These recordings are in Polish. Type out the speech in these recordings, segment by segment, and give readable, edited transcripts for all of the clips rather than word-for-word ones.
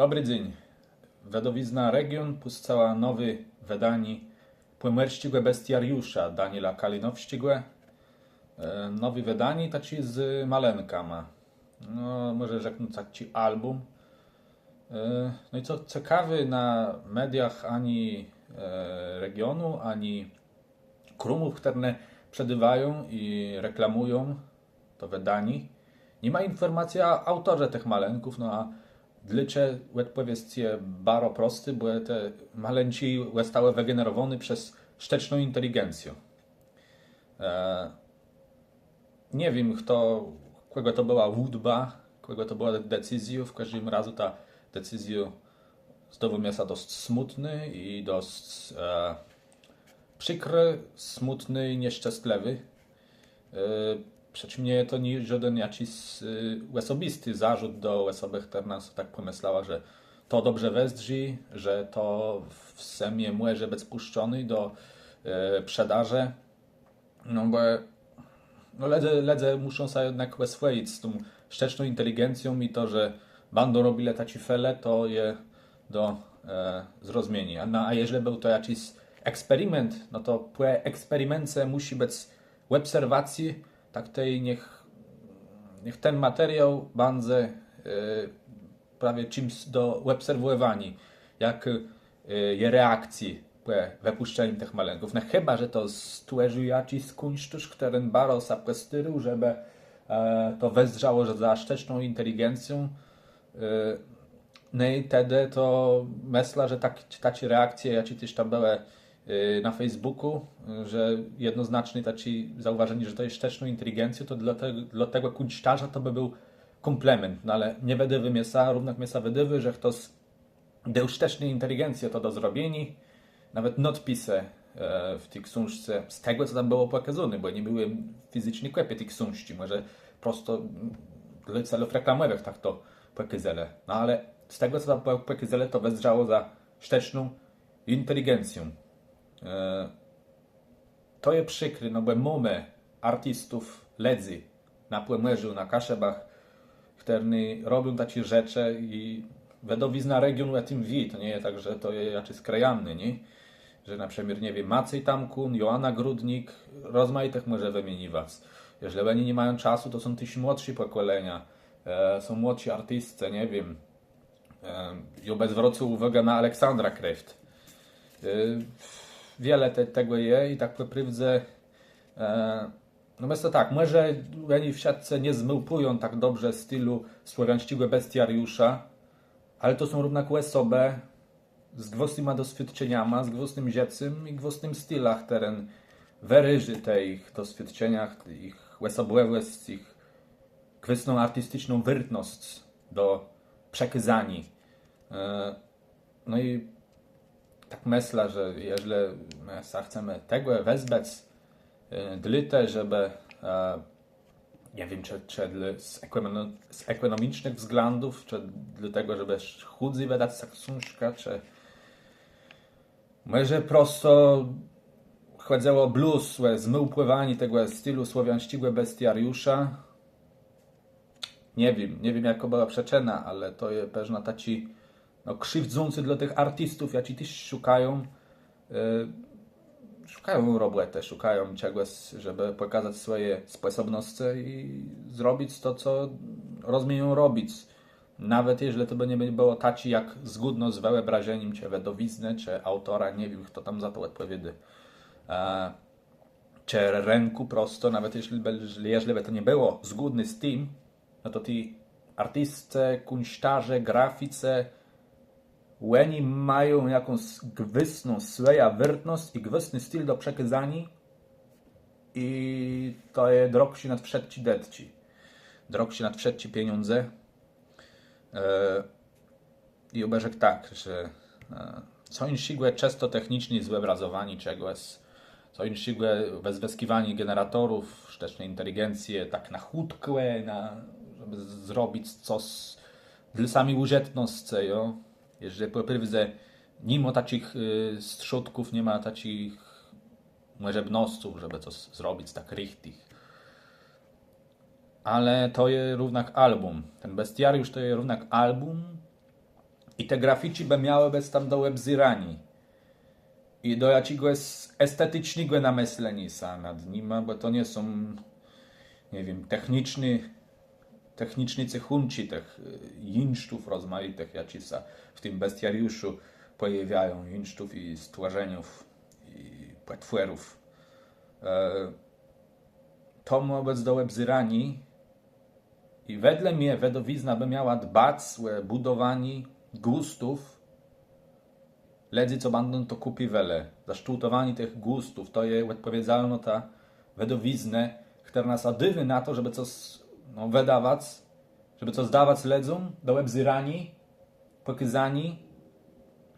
Dobry dzień. Wydawnictwo Region puszczała nowy wydanie Płemierścigłe Bestiariusza Daniela Kalinowścigłe. Nowy wydanie taki z malenkama. No, może rzeknąć taki album. No i co ciekawe, na mediach ani regionu, ani krumów, które przedywają i reklamują to wydanie, nie ma informacji o autorze tych malenków, no a dlaczego odpowiedźcie bardzo prosty, bo te malenci zostały wygenerowane przez sztuczną inteligencję. Nie wiem, kogo to była łudba, kogo to była decyzja. W każdym razie ta decyzja znowu jest dość smutny i dość przykry, smutny i nieszczęśliwy. Przeciwnie, to nie żaden jakiś osobisty zarzut do osoby, która nas tak pomyślała, że to dobrze wesdrzy, że to w semie może być puszczony do sprzedaży. No bo no ledze muszą sobie jednak oswoić z tą sztuczną inteligencją i to, że będą robili takie fele, to je do zrozumienia. A jeżeli był to jakiś eksperyment, no to po eksperymencie musi być w obserwacji, tak tej niech ten materiał będzie prawie czymś do obserwowania, jak je reakcji po wypuszczeniu tych malenków. No chyba, że to stworzył jakiś kunsztusz, który bardzo zaprestyrył, żeby to wezdrało, że za sztuczną inteligencją. No i wtedy to myślę, że takie reakcje, jakie też tam były na Facebooku, że jednoznacznie takie zauważenie, że to jest sztuczną inteligencją, to dla tego kunsztarza to by był komplement. No ale nie wydywy mięsa, równak mięsa wydywy, że ktoś dał sztucznej inteligencji to do zrobienia. Nawet nadpisy w tej książce, z tego co tam było pokazane, bo nie były fizycznie kopie tej książki, może prosto dla celów reklamowych tak to pokazali. No ale z tego co tam pokazali, to wezdrało za sztuczną inteligencją. To jest przykre, no bo mamy artystów ledzy na Płemierzu, na Kaszebach, którzy robią takie rzeczy i wydawnictwo Regionu o tym wie. To nie jest tak, że to jest jakiś krajany, nie? Że na przykład, nie wiem, Maciej Tamkun, Joanna Grudnik, rozmaitych może wymienić. Jeżeli oni nie mają czasu, to są też młodsi pokolenia, są młodsi artyści, nie wiem. I bez zwrotu uwagę na Aleksandra Kreft. Wiele tego jest i tak po prawdzie, no myślę tak, może oni w siatce nie zmyłpują tak dobrze stylu słowiańskiego bestiariusza, ale to są równak osoby z gwostnymi doświadczeniami, z gwostnym dziecem i gwostnym stylach, teren wyryży te ich doświadczeniach, ich osobliwość, ich kwestią artystyczną wyrtność do przekazania. No i tak myślę, że jeżeli my chcemy tego wezwać dlatego, żeby nie wiem, czy z ekonomicznych względów, czy dlatego, żeby chudzej wydać ta książka, czy może prosto chodziło o blues, zmyłpływanie tego stylu słowiańskiego bestiariusza. Nie wiem jaka była przyczyna, ale to jest pewna taki krzywdzący dla tych artystów, jacy też szukają roboty, szukają czegoś, żeby pokazać swoje sposobności i zrobić to, co rozumieją robić. Nawet jeżeli to by nie było tak, jak zgodno z wyobrażeniem czy wydawnictwa, czy autora, nie wiem, kto tam za to odpowiada. Czy ręku prosto, nawet jeżeli by to nie było zgodne z tym, no to ci artyści, kunsztarze, graficy, oni mają jakąś gwistną swoją wyrtność i gwistny styl do przekazania i to jest drog się nad wszelki detci. Drog się nad wszelki pieniądze. I obejrzek tak, że co inszygłe często technicznie zobrazowani czegoś, co inszygłe wezweskiwanie generatorów, sztucznej inteligencji, tak na chódkłe, żeby zrobić coś dla sami użytności, jo? Jeżeli po pierwsze nie ma takich środków, nie ma takich możliwości, żeby coś zrobić tak richtig. Ale to jest równak album. Ten bestiariusz to jest równak album, I te grafici by miały bez tam do webzirani. I do jakiego estetycznego namyślenia nad nim, bo to nie są, nie wiem, techniczni cechunci tych jinsztów rozmaitych, jacy się w tym bestiariuszu pojawiają, jinsztów i stworzeniów i płetwerów. To wobec do webzirani i wedle mnie wedowizna by miała dbać o budowanie gustów ledzy co będą to kupi wele. Zaszczultowanie tych gustów to jest odpowiedzialna ta wedowiznę, która nas adywy na to, żeby coś wydawać, żeby coś zdawać ledzom do webzirani, pokazani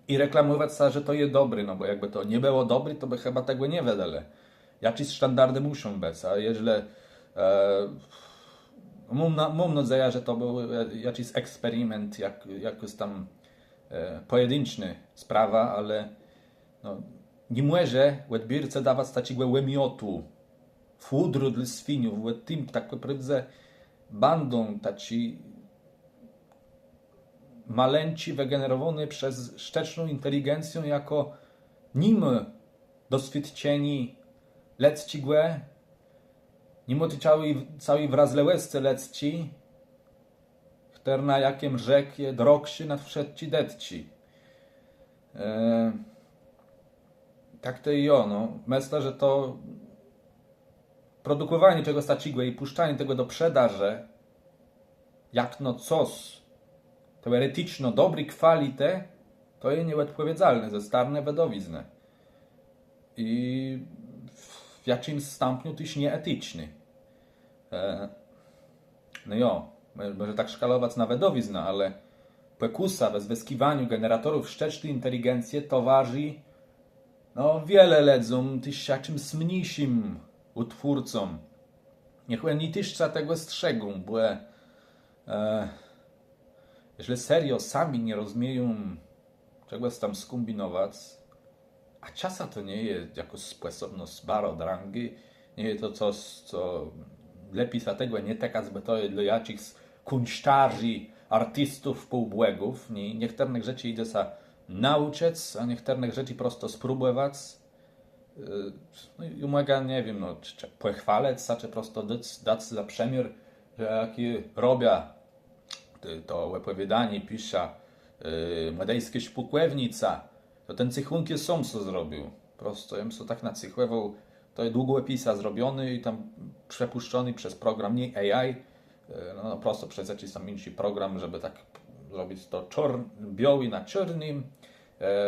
i reklamować się, że to jest dobry, no bo jakby to nie było dobry, to by chyba tego nie wedele. Jakieś standardy muszą być, a jeżeli mam nadzieję, że to był jakiś eksperyment, jakoś tam pojedynczny sprawa, ale no, nie może odbiorcy dawać takiego łemiotu, fudru dla świniów, w tym tak naprawdę będą taci maleńci wygenerowani przez sztuczną inteligencję jako nim doświadczeni leccigue, nim ty cały wrazlełesce lecci, który na jakim rzekie drogszy nad wszedci detci. Tak to i no. Myślę, że to produkowanie czegoś takiego i puszczanie tego do sprzedaży, jak no coś teoretyczno dobrej kwalite, to jest nieodpowiedzialne ze starne wedowizny. I w jakimś stopniu też nieetyczny. No jo, może tak szkalować na wedowiznę, ale pekusa bez wyskiwaniu generatorów sztucznej inteligencji towarzy wiele ledzom też jakimś mniejszym utwórcom. Niech oni też tego strzegą, bo jeżeli serio sami nie rozumieją czegoś tam skombinować, a czasem to nie jest jako sposobność baro drangi, nie jest to coś, co lepiej za tego nie tekać, bo to jest dla jakichś kunsztarzy, artystów, półbłęgów. Niektórych rzeczy idzie się nauczyć, a niektórych rzeczy prosto spróbować. No i umaga, nie wiem, czy pochwalać się, czy prosto dać za przemiar, że jaki robię to opowiadanie, pisze młodejskie szpukłewnica, to ten cychunki są co zrobił. Prosto jem so tak nacychływał, to jest długoopisa zrobiony i tam przepuszczony przez program, nie AI, no prosto przez jakiś tam inny program, żeby tak zrobić to biały na czarnym.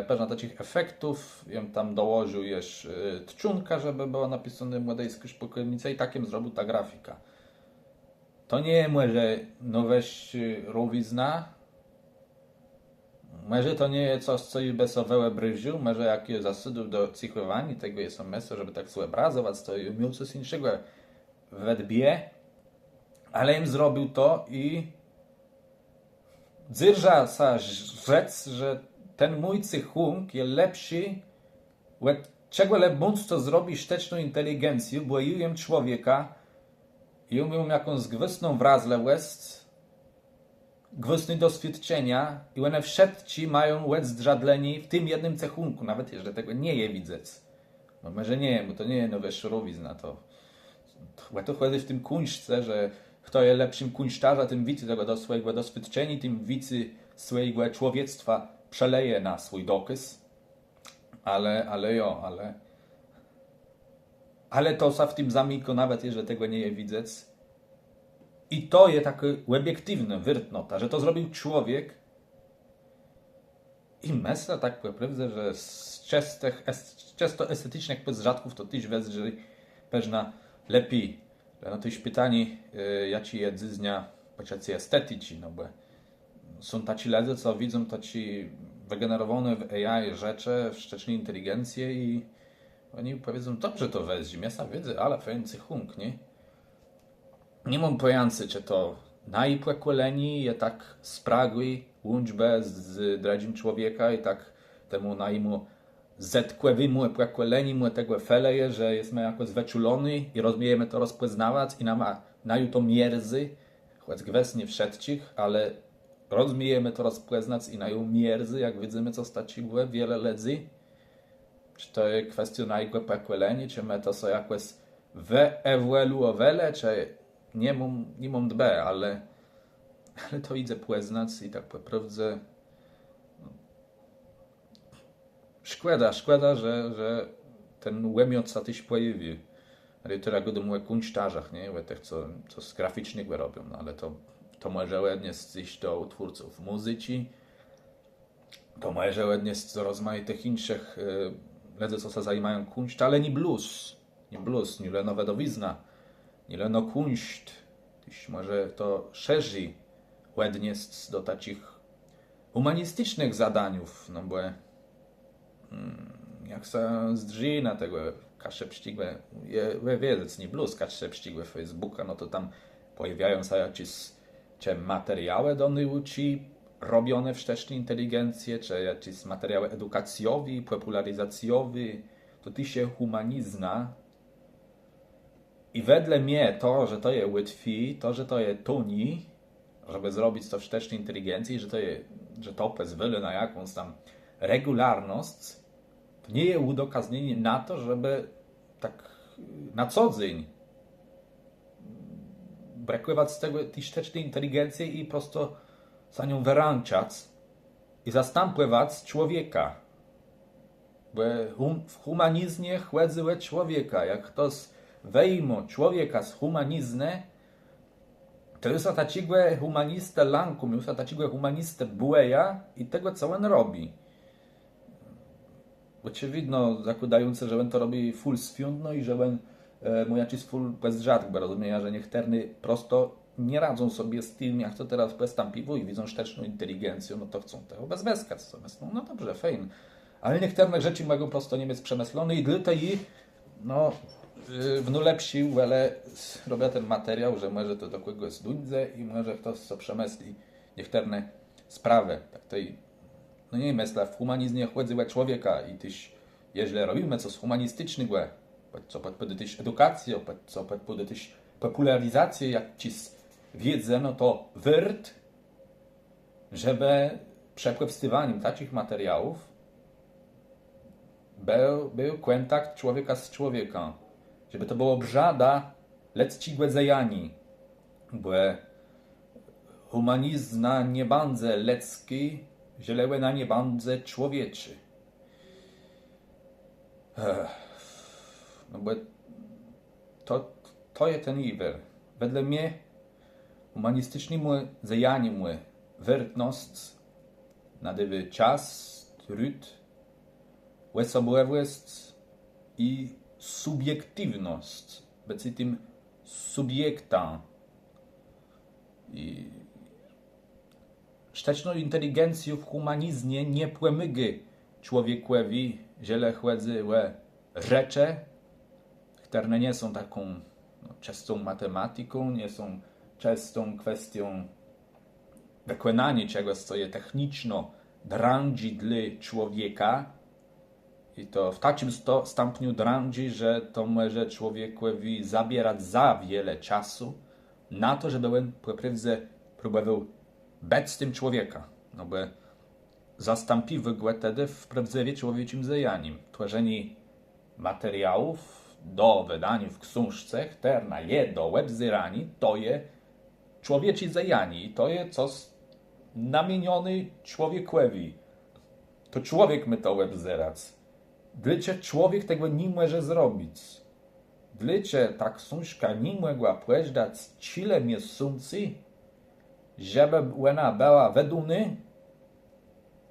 Pewna takich efektów, jem tam dołożył jeszcze tczunka, żeby była napisane młodejskie szpukłewnica i takim zrobił ta grafika. To nie może nowość rówizna, może to nie jest coś, co i besowełe bryziu, może jakie zasady do cyklowania tego jest mesy, żeby tak sobie obrazować, to i miał coś innego we dbie, ale im zrobił to i dzyrża sa rzec, że ten mój cychunk jest lepszy, czego lepąc to zrobi sztuczną inteligencję, bo jem człowieka i umiem jakąś gwystną wrazlełest, gwystne doświadczenia i one wszyscy mają łez drzadleni w tym jednym cechunku, nawet jeżeli tego nie je widzec. No może nie, bo to nie jest nowe szurowizna, to chodzi w tym kunszce, że kto jest lepszym kunsztarza, tym więcej tego do swojego doświadczenia, tym więcej swojego człowiectwa przeleje na swój dokaz. Ale to sa w tym zamiku, nawet jeżeli tego nie je widzec. I to jest takie obiektywne wyrtnota, że to zrobił człowiek. I myślę tak naprawdę, że z czysto estetycznych rzadków to też wiesz, że pewna lepiej. No to jest pytanie, jaci jedzenia pociacy estetyczni, no bo są taci ledzy, co widzą taci wygenerowane w AI rzeczy, w sztucznej inteligencji i oni powiedzą, dobrze to weźmie, ja sam wiedzę, ale fajny hunk, nie? Nie mam pojęcia, czy to najpłekoleni je tak spragły łączbę z dredzim człowieka i tak temu najmu zetkłewemu płekoleni tego feleje, że jesteśmy jako zweczulony i rozumiemy to rozpoznawać i nam naju to mierzy, choć gwes nie wszedcich, ale rozmijemy to rozpoznać i nają mierzy, jak widzimy, co staciło wiele ledzy. Czy to jest kwestia najgłę pokolenia, czy my to są jakoś wyewoluowane, czy nie mam dbe, ale to idzie poznać i tak naprawdę szkoda, że ten łemiot się tyś pojawił. Ale to jak do kunsztarzach, nie? Tych, co z graficznego robią, no ale to może ładnie zejść do twórców muzyki, to może ładnie do rozmaitych innych ludzi, co się zajmują kunst, ale nie blues, nie leno wedowizna, nie leno kunst, tyś może to szerzy ładnie do takich humanistycznych zadaniów, no bo jak się zdrzy na tego kasze pścigłe, wiedzieć, nie blues, kasze pścigłe Facebooka, no to tam pojawiają się jakieś materiały do nauki robione w sztucznej inteligencji, czy jakieś materiały edukacjowe, popularyzacjowe, to ty się humanizna i wedle mnie to, że to jest łatwiej, to, że to jest toni, żeby zrobić to w sztucznej inteligencji, że to pozwala na jakąś tam regularność, to nie jest udokaznienie na to, żeby tak na co dzień brakować z tej sztucznej inteligencji i prosto za nią wyrańczać i zastępować człowieka. Bo w humanizmie chodzi o człowieka. Jak ktoś wejmie człowieka z humanizmu, to jest takiego humanista lankum, jest takiego humanista bueja i tego, co on robi. Oczywiście zakładające, że on to robi full sfiundno i że on mu jakiś full bez żadnych rozumienia, że niekterny prosto nie radzą sobie z tym, jak to teraz postępuje i widzą sztuczną inteligencję, no to chcą tego bez weskać. No dobrze, fajnie. Ale niektóre rzeczy mogą prosto nie być przemyślone i dlatego w lepsi, ale robię ten materiał, że może to do kogoś zdudze i może ktoś co przemyśli niektóre sprawy. Tak tej, no nie myślę, w humanizmie chodzi o człowieka i tyś, jeżeli robimy coś humanistycznego, co podpowiedzieć edukację, co podpowiedzieć popularyzację jakiejś wiedzy, no to wart, żeby przepływaniem takich materiałów był kontakt człowieka z człowiekiem. Żeby to było brzada lectigłe zajani. Bo humanizm na niebandze lecki, zielełe na niebandze człowieczy. No bo to jest ten iwer. Wedle mnie humanistycznym zajaniem wertność nadywy czas, trud, osobowość i subiektywność, być tym subiekta. I sztuczną inteligencję w humanizmie nie płemygy człowiekowi, ziele chodzi o rzeczy, które nie są taką czystą matematyką, nie są czystą kwestią wykonania czegoś, co jest techniczno drąży dla człowieka. I to w takim stopniu drąży, że to może człowiekowi zabierać za wiele czasu na to, żeby on po prawdzie próbował być z tym człowieka. No bo zastąpił go wtedy w prawdziwie człowieczym zajaniem. Tworzenie materiałów do wydania w książce, która jest do webzyrani, to jest człowieczy zajanie. I to jest coś namieniony człowiekowi. To człowiek my to webzyrać. Dlaczego człowiek tego nie może zrobić? Dlaczego ta książka nie mogła pójść tyle miesięcy, żeby ona była wedłuna,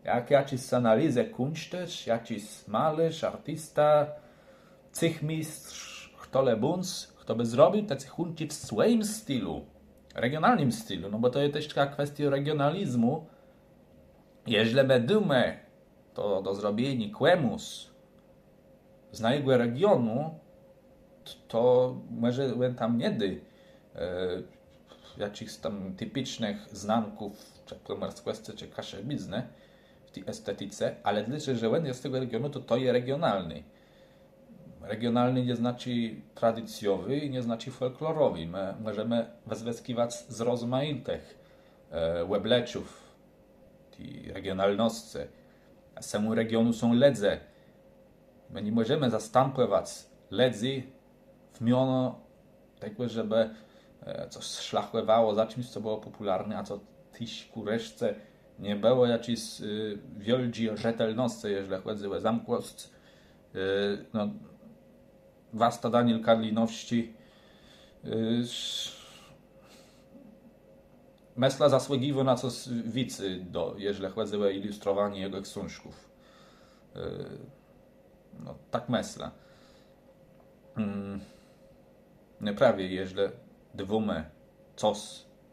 jak jakiś analizę kunsztysz, jakiś malarz, artysta, cechmistrz, kto lebunc, kto by zrobił te cechunki w swoim stylu, regionalnym stylu, no bo to jest też taka kwestia regionalizmu. Jeżeli będziemy to do zrobienia kłemus z naszego regionu, to może tam nie dy jakichś tam typicznych znamków, czy plomarskwesce, czy kaszebizny w tej estetyce, ale dlaczego, że on jest z tego regionu, to jest regionalny. Regionalny nie znaczy tradycjowy i nie znaczy folklorowy. My możemy wyzyskiwać z rozmaitych webleczów ti regionalności. A samemu regionu są ledze. My nie możemy zastępować ledzy w miono tego, żeby coś szlachlewało za czymś, co było popularne, a co tyś ku reszce nie było jakiejś wielkiej rzetelności, jeżeli chodzi o zamkłość. No, wasta Daniel Karlinowści myślę zasługiwał na coś wicy, jeżeli chodzi o ilustrowanie jego książków. No, tak myślę. Prawie, jeżeli dwumy coś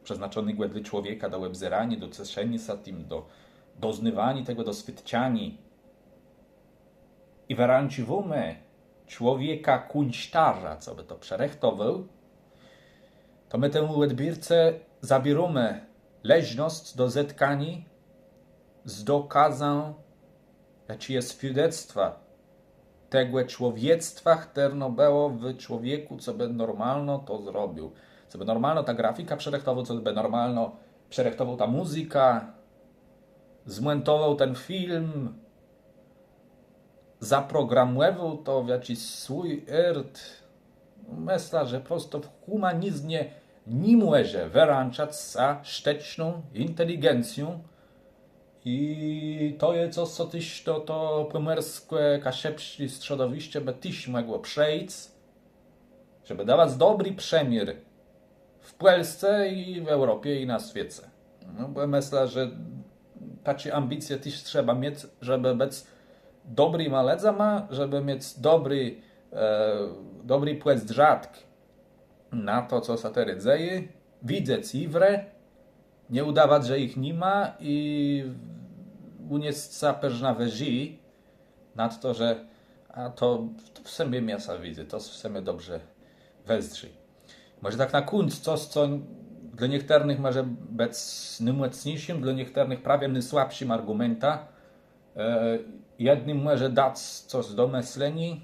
przeznaczonego dla człowieka do obzerania, do cieszenia się tym, do doznawania tego, do świadczenia i wręcz wumy człowieka kunsztarza, co by to przerechtował, to my temu odbiorcę zabieramy leżność do zetkani z dokazem, jakie jest świadectwa tego człowiectwa, które było w człowieku, co by normalno to zrobił. Co by normalno ta grafika przerechtował, co by normalno przerechtował ta muzyka, zmontował ten film, zaprogramował to w jakiś swój ert. Myślę, że prosto w humanizmie nie może wyręczać się sztuczną inteligencją i to jest coś, co tyś to pomerskie kaszepskie środowiście by tyś mogło przejść, żeby dawać dobry przemiar w Polsce i w Europie i na świecie. No, bo myślę, że takie ambicje też trzeba mieć, żeby być dobry maledzama, żeby mieć dobry płeć rzadk na to, co się teraz dzieje, widzieć iwre, nie udawać, że ich nie ma i unieść się pewna wyżej nad to, że to w sobie miasa widzę, to w sobie dobrze wezdrzy. Może tak na końcu coś, co dla niektórych może być najmocniejszym, dla niektórych prawie najsłabszym argumenta. Jednym może dać coś do myślenia,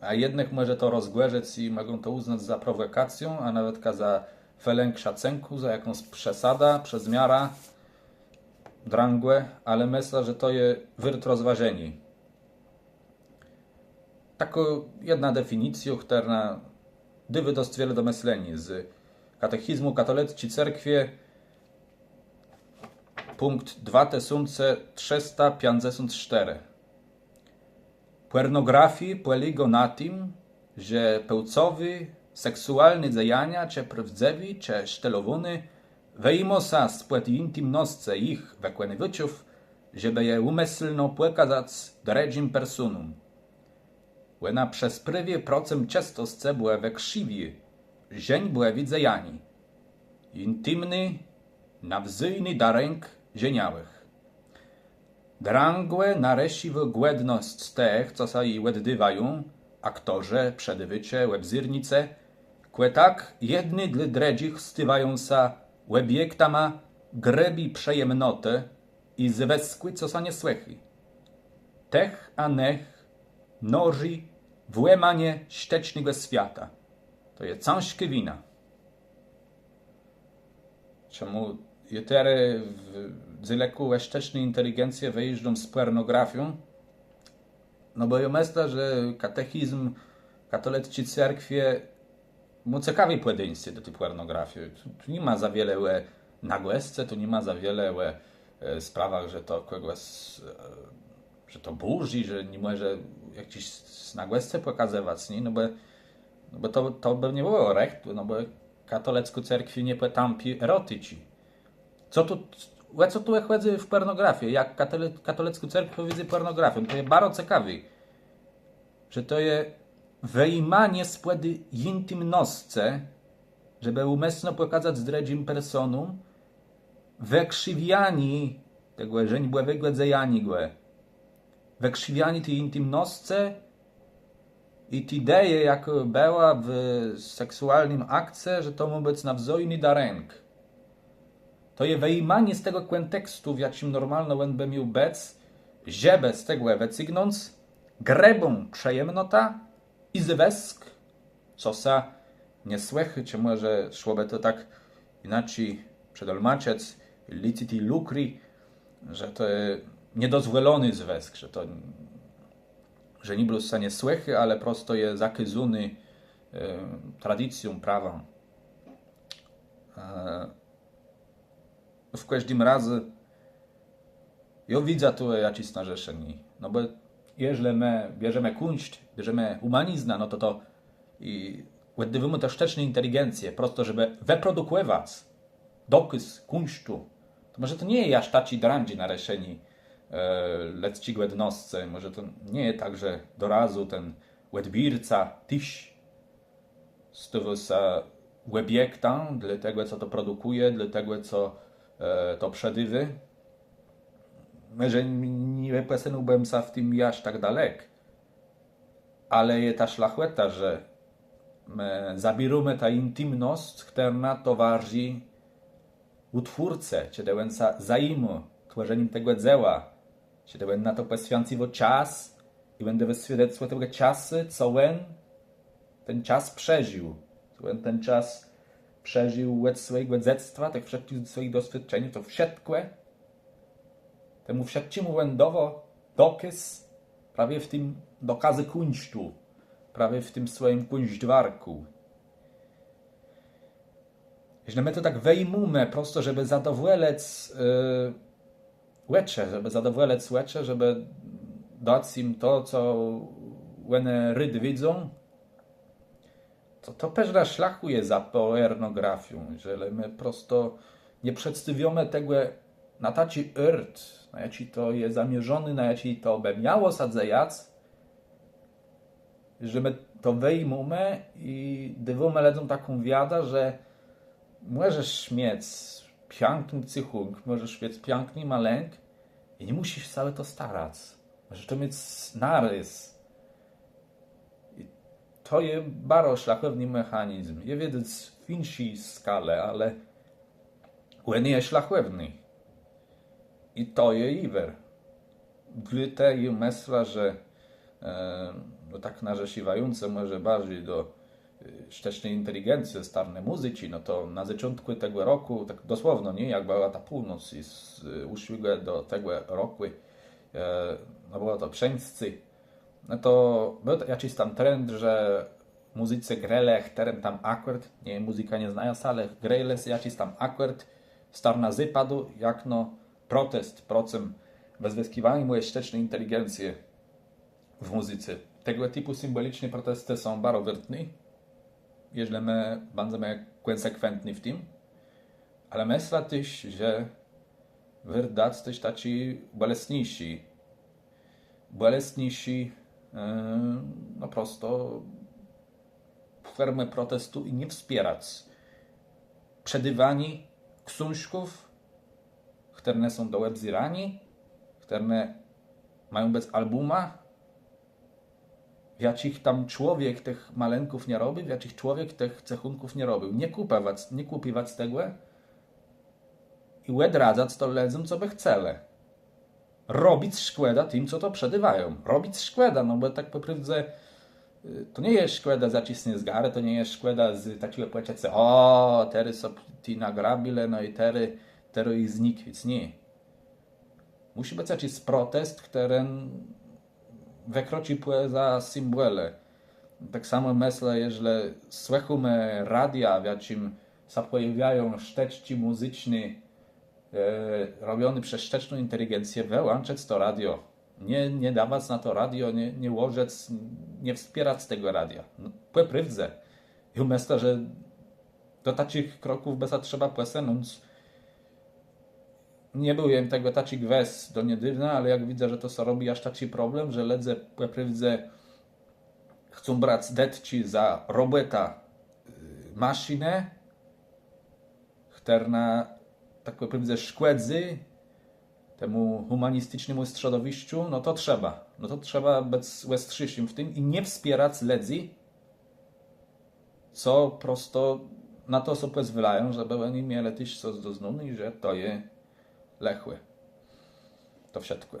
a jednych może to rozgłężyć i mogą to uznać za prowokację, a nawet za felęk szacunku, za jakąś przesada, przezmiara, drangłe, ale myślę, że to jest wyrt rozważenie. Taką jedna definicja, która dywy dość wiele do myślenia z katechizmu katolickiej cerkwie, punkt 2354. Pornografii polega na tym, że płciowe, seksualne działania, czy prawdziwe, czy sztelowone, wyjmą się spod intymności ich wykonywaczów, żeby je umyślno pokazać drugim personom. Łena przez prawie procent częstości była wykrzywie, żeń była widzejani. Intymny, nawzyjny daręk zieniałych. Drangłe nareszcie głodność tych, co się jej oddywają, aktorze, przedwycie, łebzyrnice, kłe tak jedny dla dredzich stywają się obiektama grebi przejemnoty i zweskły, co się nie słychy. Tech a nech noży w łemanie ściecznego świata. To jest ciężka wina. Czemu jutery w dzieleku sztucznej inteligencji wyjeżdżą z pornografią? No bo ja myślę, że katechizm katolickiej cerkwie mu ciekawie podejście do tej pornografii. Tu nie ma za wiele o nagłęzce, tu nie ma za wiele o sprawach, że to kogoś, że to burzy, że nie może jakieś nagłęzce pokazywać, nie? No bo to by nie było recht, no bo katolicką cerkwi nie potampi erotyci. Co tu chodzi w pornografię? Jak katolicką cerkwię widzę pornografię? To jest bardzo ciekawe, że to jest wyjmanie spod intymności, żeby umysłno pokazać drugim personom, wykrzywianie tego żeńbłego dziejannego, wykrzywianie tej intymności i tej idei, jak była w seksualnym akcie, że to ma być nawzojny daręk. To jest wyjmanie z tego kontekstu, w jakim normalno on by miał być, żeby z tego wycygnąć grebą przejemnota i zwesk, co się nie słychy, czy może szłoby to tak inaczej przedolmaczyć, liciti lucri, że to jest niedozwolony związek, że nie było stanie słechy, ale prosto je zakazany tradycją, prawem. W każdym razie ja widzę tu jakieś narzeczenie. No bo jeżeli my bierzemy kunst, bierzemy humanizm, no to i używamy też sztucznej inteligencji, prosto żeby wyprodukować dokaz kunsztu, to może to nie jest aż taci drandzi narzeczeni leckiego jednostce, może to nie jest tak, że do razu ten odbiorca tyś z tego obiekta, dla tego, co to produkuje, dla tego, co to przedywy. Może nie posunąłbym się w tym aż tak daleko, ale jest ta szlacheta, że my zabieramy ta intymność, która towarzyszy utwórce, czy to się zajmu tworzeniem tego dzieła, czy to na to poświęciło czas i będę świadectwo tego czasu, co ten czas przeżył. Ten czas przeżył od swojego dziecka, tych wszystkich swoich doświadczeń, to wszystko temu wszystkiemu będowo dokaz prawie w tym dokazy kunsztu, prawie w tym swoim kunsztwarku. Jeśli my to tak wejmujemy prosto, żeby zadowoleć łecze, żeby dać im to, co one ryd widzą, to też na szlachu jest za pornografią. Jeżeli my prosto nie przedstawiamy tego na taci urt, na jaki to jest zamierzony, na jaki to by miało sadzejać, że my to wejmujemy i dywamy ledzą taką wiadę, że możesz mieć piękny cychung, możesz mieć piękny maleńk i nie musisz całe to starać. Możesz to mieć narys. I to jest bardzo szlachetny mechanizm. Je widać w innej skale, ale on jest szlachetny. I to jest iwer. Gdy jest myśla, że no tak narzesiwające może bardziej do sztucznej inteligencji, starnej muzyki, no to na początku tego roku, tak dosłownie, nie, jak była ta północ i z uszłego do tego roku, no było to przeńscy, no to był jakiś tam trend, że muzyce grele teren tam akord, nie, muzyka nie znają, ale grele jakiś tam akord, starna zypadu, jak no protest, procem bez wyskiwania mojej sztucznej inteligencji w muzyce. Tego typu symboliczne protesty są bardzo wertne, jeżeli my będziemy konsekwentni w tym, ale myślę też, że wydać też taci bolesniejsi, no prosto formę protestu i nie wspierać przedywani książków, które są do webzirani, które mają bez albuma, w jakich tam człowiek tych maleńków nie robi, w jakich człowiek tych cechunków nie robił. Nie kupować tego i odradzać to ledzą, co by chcieli. Robić szkoda tym, co to przedywają. Robić szkoda, no bo tak po prawdzie to nie jest szkoda za cisnie z gary, to nie jest szkoda z takiego płaciacy, o, tery są ti nagrabile, no i tery ich znikwić. Nie. Musi być jakiś protest, który wykroczy poza symbole. Tak samo myślę, jeżeli słyszymy radia, w jakim się pojawiają szteczki muzyczne robione przez sztuczną inteligencję, wyłączyć to radio. Nie dawać na to radio, nie łożyć, nie wspierać tego radia. No, po prawdzie. I myślę, że do takich kroków by się trzeba posunąć. Nie byłem tego taki gwez do niedawna, ale jak widzę, że to się robi aż taki problem, że ludzie po prawdzie chcą brać detci za robota maszynę, która tak po prawdzie szkłedzy temu humanistycznemu środowisku, no to trzeba być ostrzejszym w tym i nie wspierać ludzi, co prosto na to sobie pozwalają, żeby oni mieli też coś do znów i że to jest lechłe. To wszystko.